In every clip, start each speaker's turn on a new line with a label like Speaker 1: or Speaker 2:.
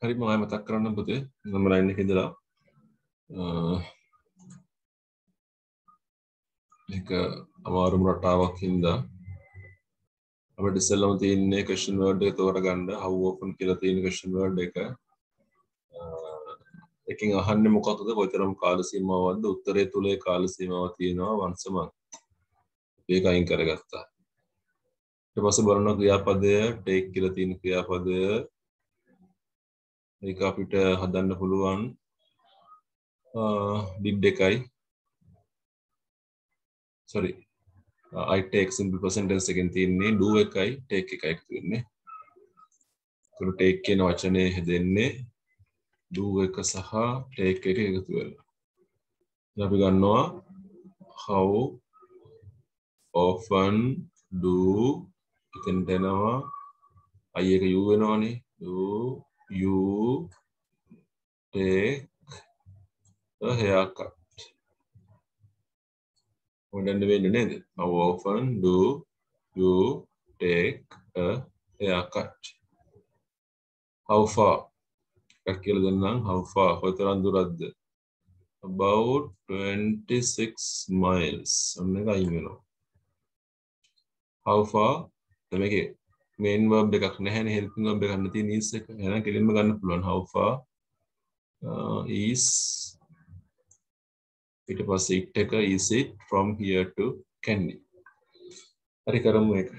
Speaker 1: හරි මම මතක් කරන්න පුතේ මම ලයින් එකේ ඉඳලා මේක අමාරුම රටාවක් හින්දා අපිට ඉස්සෙල්ලාම තියෙන්නේ question word එක තෝරගන්න how often කියලා තියෙන question word එක එකකින් අහන්නේ මොකක්ද කොයිතරම් කාල සීමාවක්ද උත්තරේ තුලේ කාල සීමාව තියෙනවා once a month ඒක අයින් කරගත්තා ඊට පස්සේ බලනවා ක්‍රියාපදය take කියලා තියෙන ක්‍රියාපදය මේක අපිට හදන්න පුළුවන් did එකයි sorry I take simple present tense එකෙන් තියෙන්නේ do එකයි take එකයි එකතු වෙන්නේ ඒකට take කියන වචනේ හැදෙන්නේ do එක සහ take එක එකතු වෙලා දැන් අපි ගන්නවා how often do එතෙන්ට එනවා I එක you වෙනවනේ do you take a haircut modern වෙන්නේ නේද how often do you take a haircut how far එකක් කියලා දෙන්නම් how far කොතරම් දුරක්ද about 26 miles ඔන්න එක අයින් වෙනවා how far මේකේ main verb එකක් නැහැනේ helping verb එකක් නැති is එක එහෙනම් කෙලින්ම ගන්න පුළුවන් how far is ඊට පස්සේ it එක is it from here to Kandy හරි කරමු ඒක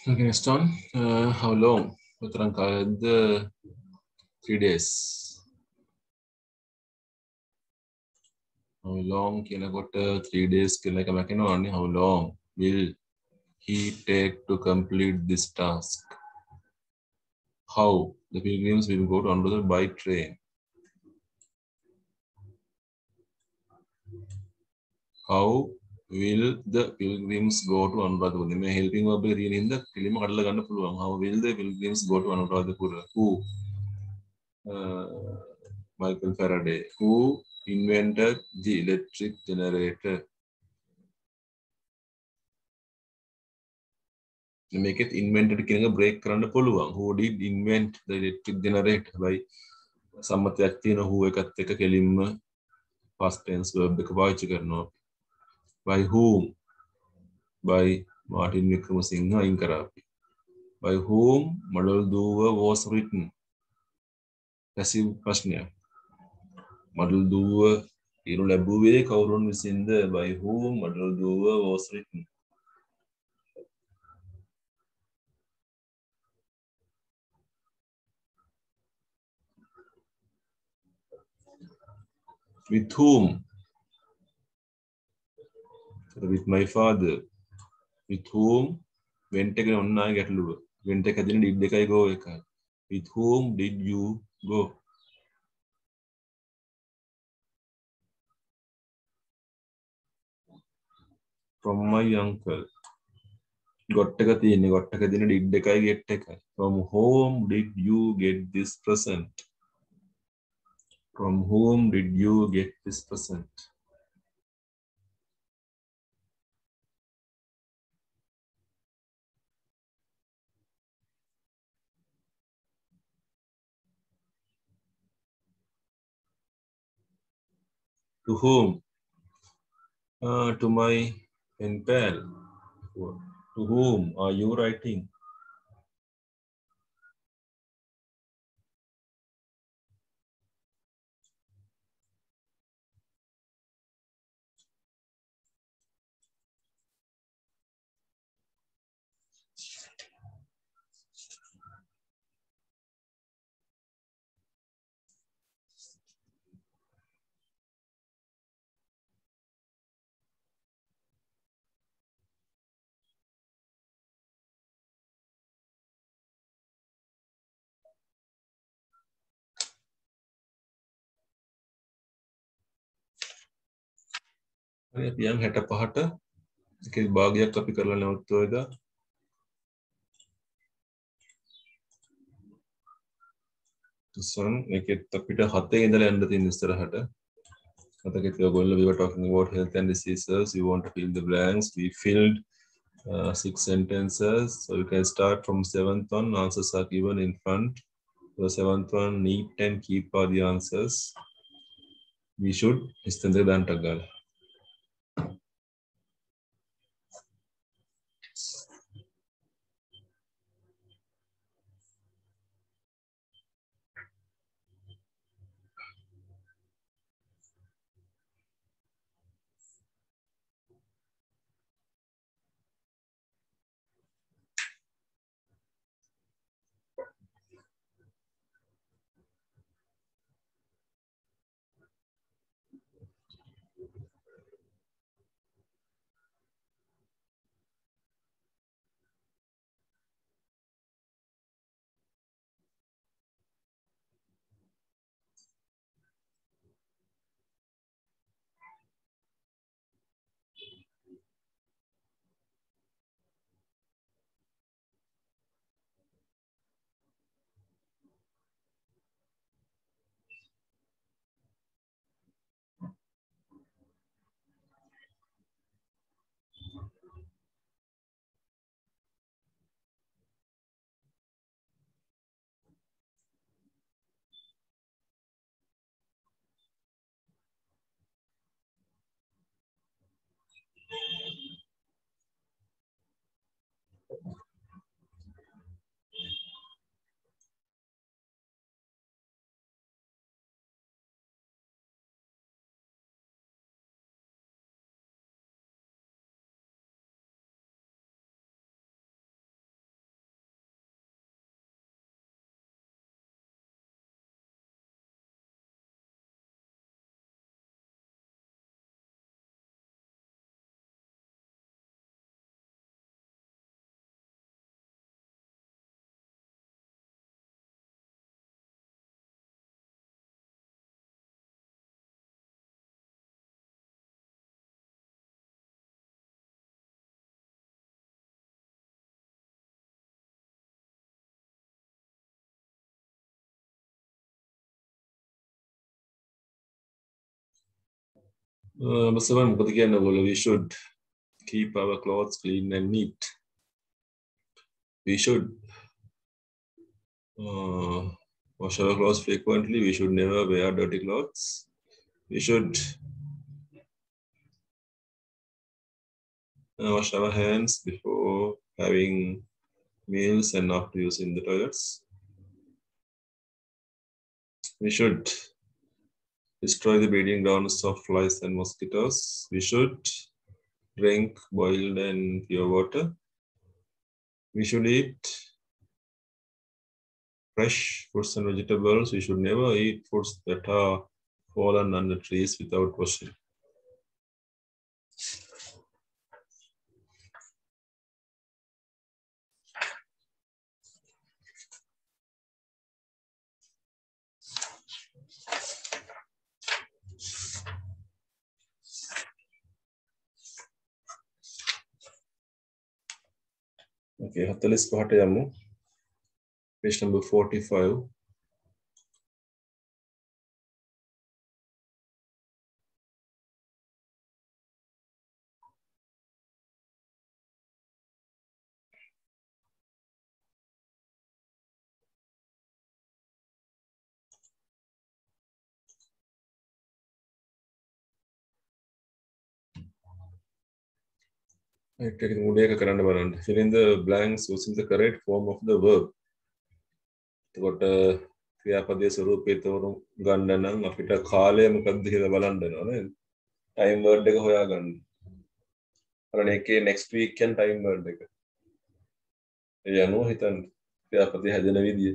Speaker 1: Okay, next one. How long? The 3 days. How long can I got 3 days? Can I come back? How long will he take to complete this task? How the pilgrims will go to Anurudha by train? How will the pilgrims go to Anuradhapura? May helping verb in the Kilima Kadala Ganda Puluam. How will the pilgrims go to Anuradhapura? Who? Michael Faraday. Who invented the electric generator? Make it invented කියන එක break කරන්න පුළුවන්. Who did invent the electric generator? By සම්මතයක් තියෙන who එකත් එක්ක කෙලින්ම past tense verb එක පාවිච්චි කරනවා. By whom? By Martin Wickramasinghe අයින් කරා අපි. By whom Madal Duwa was written? Passive ප්‍රශ්නයක්. Madal Duwa ඉරු ලැබුවේ කවුරුන් විසින්ද? By whom Madal Duwa was written? With whom? With my father. With whom? Went එක ඔන්නයි ගැටලුව. Went එක හැදෙන did එකයි go එකයි. With whom did you go? From my uncle. Got එක තියෙන්නේ. got එක දෙන did එකයි get එකයි. From whom did you get this present? From whom did you get this present? To whom? To my pen pal. To whom are you writing? අපි යම් 65ට එකේ භාගයක් අපි කරලා නැවතුවා එදා. තුසන් එකෙත් අපිට 7 ඉඳලා යන්න තියෙන ඉස්සරහට. මතකද ඔයගොල්ලෝ we were talking about health and diseases. You want to fill the blanks. We filled 6 sentences. So you can start from 7th one. Answers are given in front. The 7th one, neat and keep are the answers. We should istandre dantak gala. Number 7, we should keep our clothes clean and neat. We should wash our clothes frequently. We should never wear dirty clothes. We should wash our hands before having meals and after using the toilets. We should destroy the breeding grounds of flies and mosquitoes. We should drink boiled and pure water. We should eat fresh fruits and vegetables. We should never eat fruits that are fallen under trees without washing. Okay, 45 යමු. Page number 45. Fill in the blanks using the correct form of the verb. එතකොට ක්‍රියාපදයේ ස්වරූපය තෝරමු ගන්න නම් අපිට කාලය මොකක්ද කියලා බලන්න වෙනවා නේද? ටයිම් වර්ඩ් එක හොයාගන්න. අර එකේ next week කියන ටයිම් වර්ඩ් එක. ඒ අනුව හිතන්න ක්‍රියාපදයේ හැදෙන විදිය.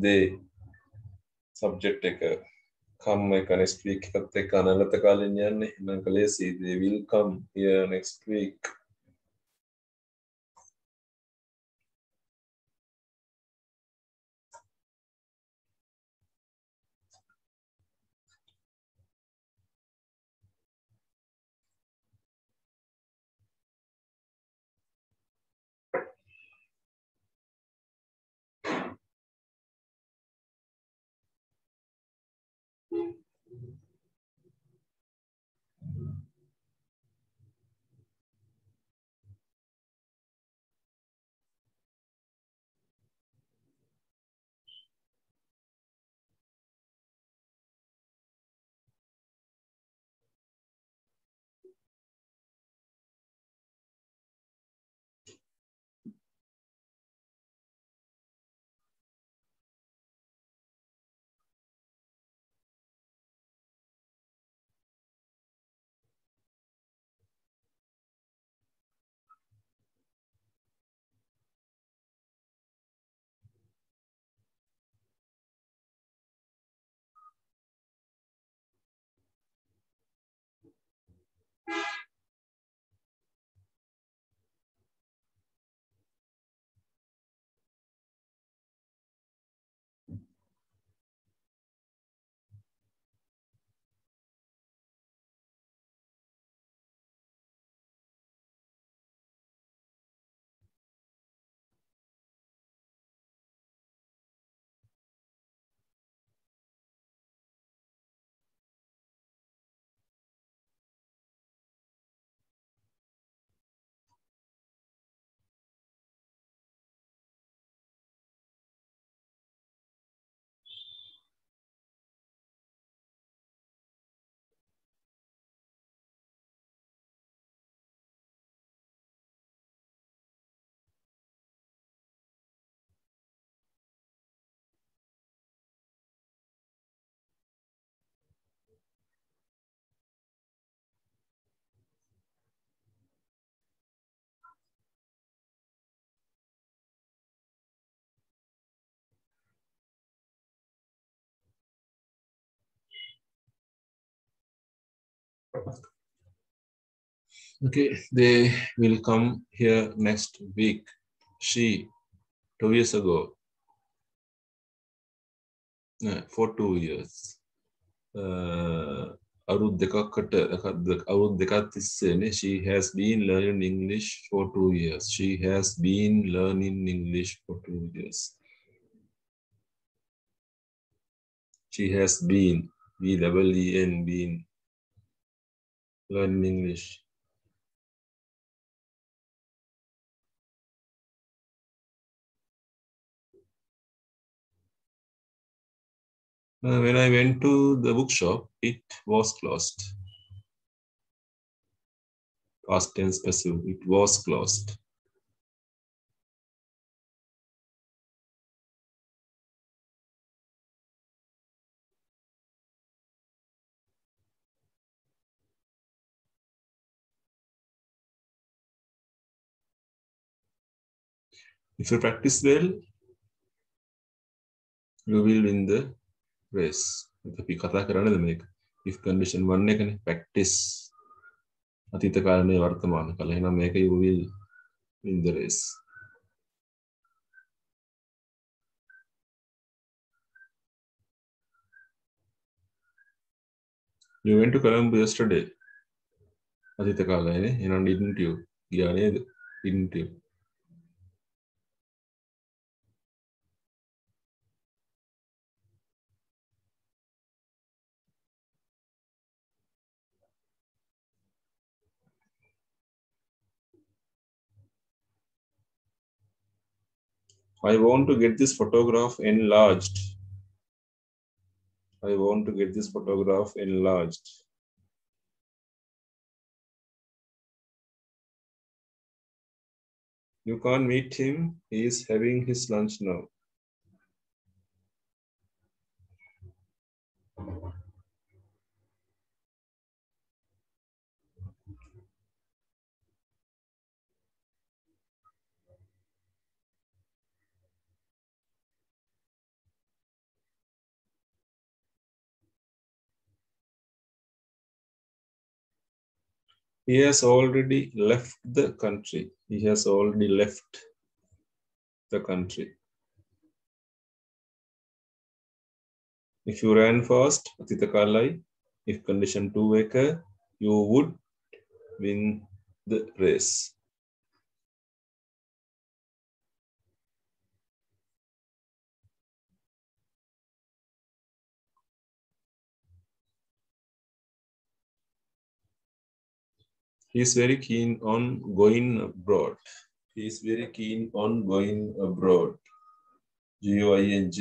Speaker 1: they subject එක come එක next week එකත් එක්ක අනාගත කාලෙන් යන්නේ. නම් කලේසි they will come here next week. Okay, they will come here next week. She 2 years ago. For 2 years. අවුරුදු දෙකක් තිස්සේනේ she has been learning English for 2 years. She has been learning English for 2 years. She has been, B-E-E-N, been. learning English. When I went to the bookshop, it was closed. Past tense passive, it was closed. If you practice well, you will win the race. අපි කතා කරන්නේ මේක. If condition 1 එකනේ practice. අතීත කාලේ වර්තමාන කාලේ. එහෙනම් මේක you will win the race. You went to Colombo yesterday. අතීත කාලයනේ. එහෙනම් didn't you? ගියා නේද? Didn't you? I want to get this photograph enlarged. I want to get this photograph enlarged. You can't meet him. He is having his lunch now. He has already left the country. He has already left the country. If you ran fast, අතීත කාලයි. If condition 2 එක, you would win the race. He is very keen on going abroad. He is very keen on going abroad. G-O-I-N-G.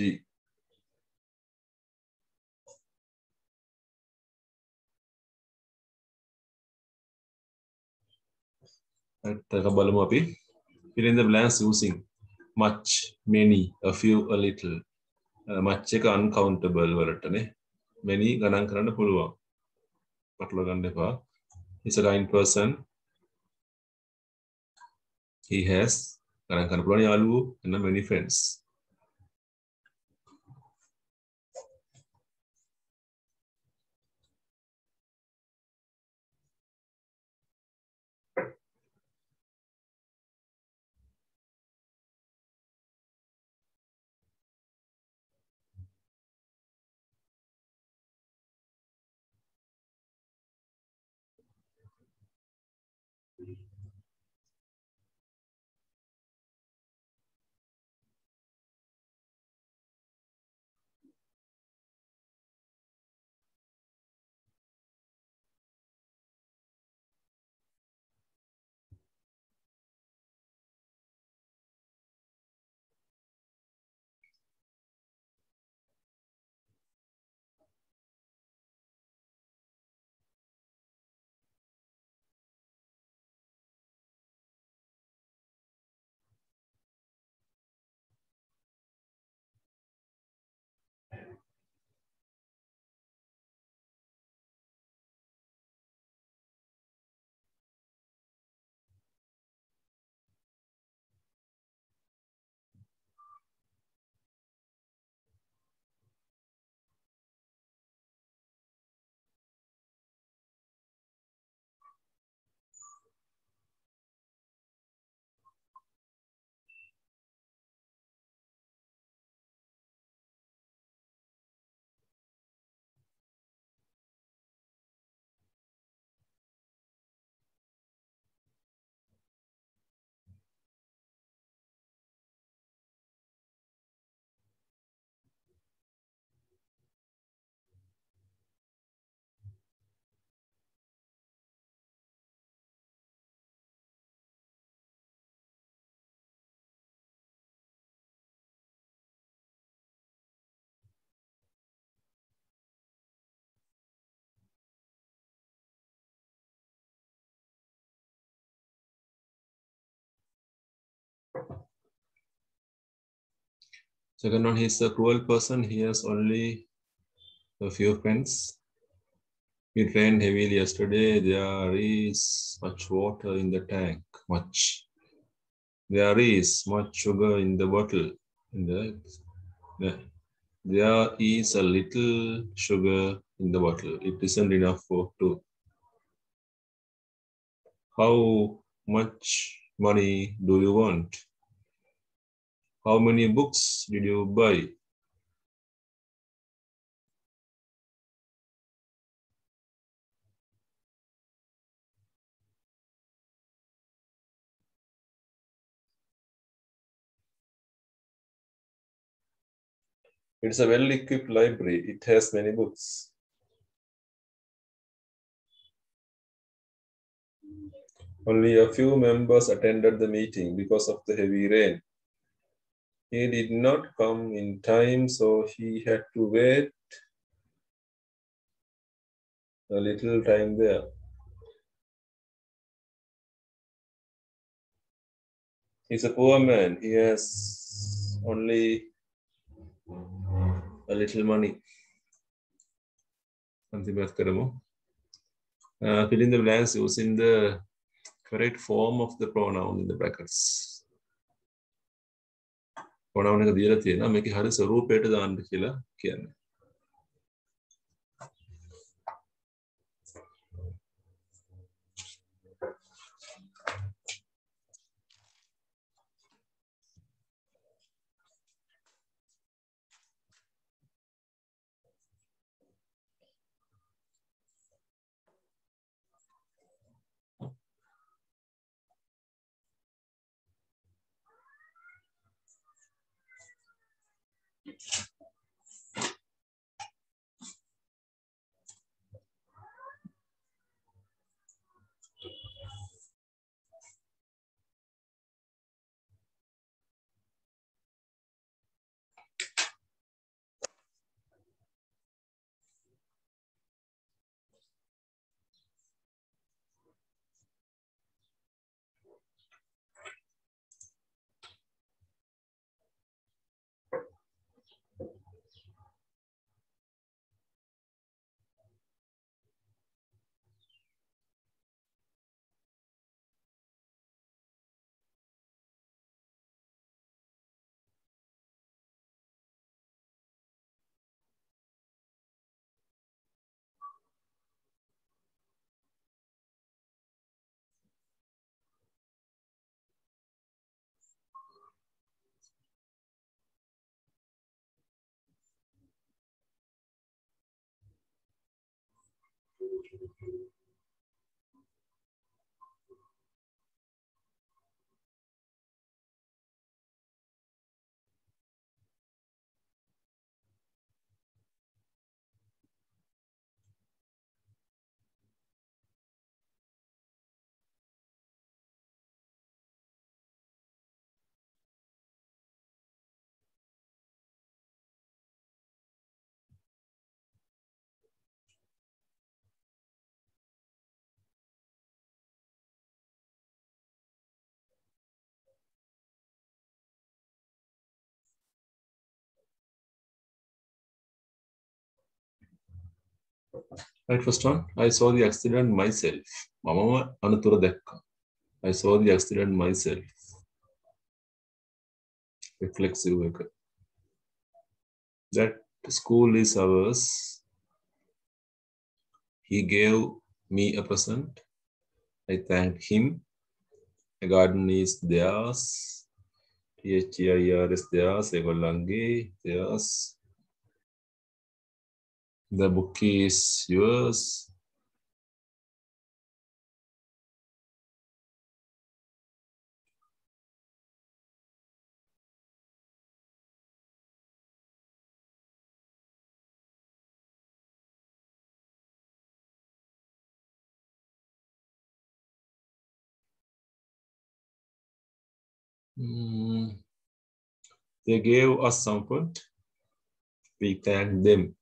Speaker 1: බලමු අපි. Fill in the blanks using much, many, a few, a little. Much එක uncountable වලටනේ. Many ගණන් කරන්න පුළුවන්. පටලවා ගන්න එපා. He's a kind person. He has ගණන් කරන්න පුළුවන් යාළුවෝ and many friends. Second one, he's a cruel person. He has only a few friends. It rained heavily yesterday. There is much water in the tank. Much. There is much sugar in the bottle. There is a little sugar in the bottle. It isn't enough for two. How much money do you want? How many books did you buy? It's a well-equipped library. It has many books. Only a few members attended the meeting because of the heavy rain. He did not come in time, so he had to wait a little time there. He's a poor man. He has only a little money. Fill in the blanks using the correct form of the pronoun in the brackets. Pronoun එක දීලා තියෙනවා මේකේ හරිය ස්වරූපයට දාන්න කියලා කියන්නේ. Right, first one, I saw the accident myself. මමම අනතුර දැක්කා. I saw the accident myself. Reflexive එක. That school is ours. He gave me a present. I thanked him. The garden is theirs. THEIR is theirs. ඒගොල්ලන්ගේ theirs. The book is yours. They gave us some food. We thanked them.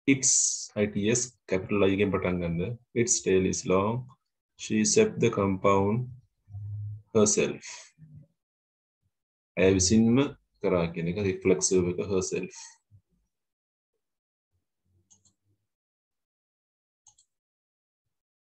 Speaker 1: Its ITS capital I again පටන් ගන්න. Its tail is long. She swept the compound herself. ඇය විසින්ම කරා කියන එක රිෆ්ලෙක්සිව් එක herself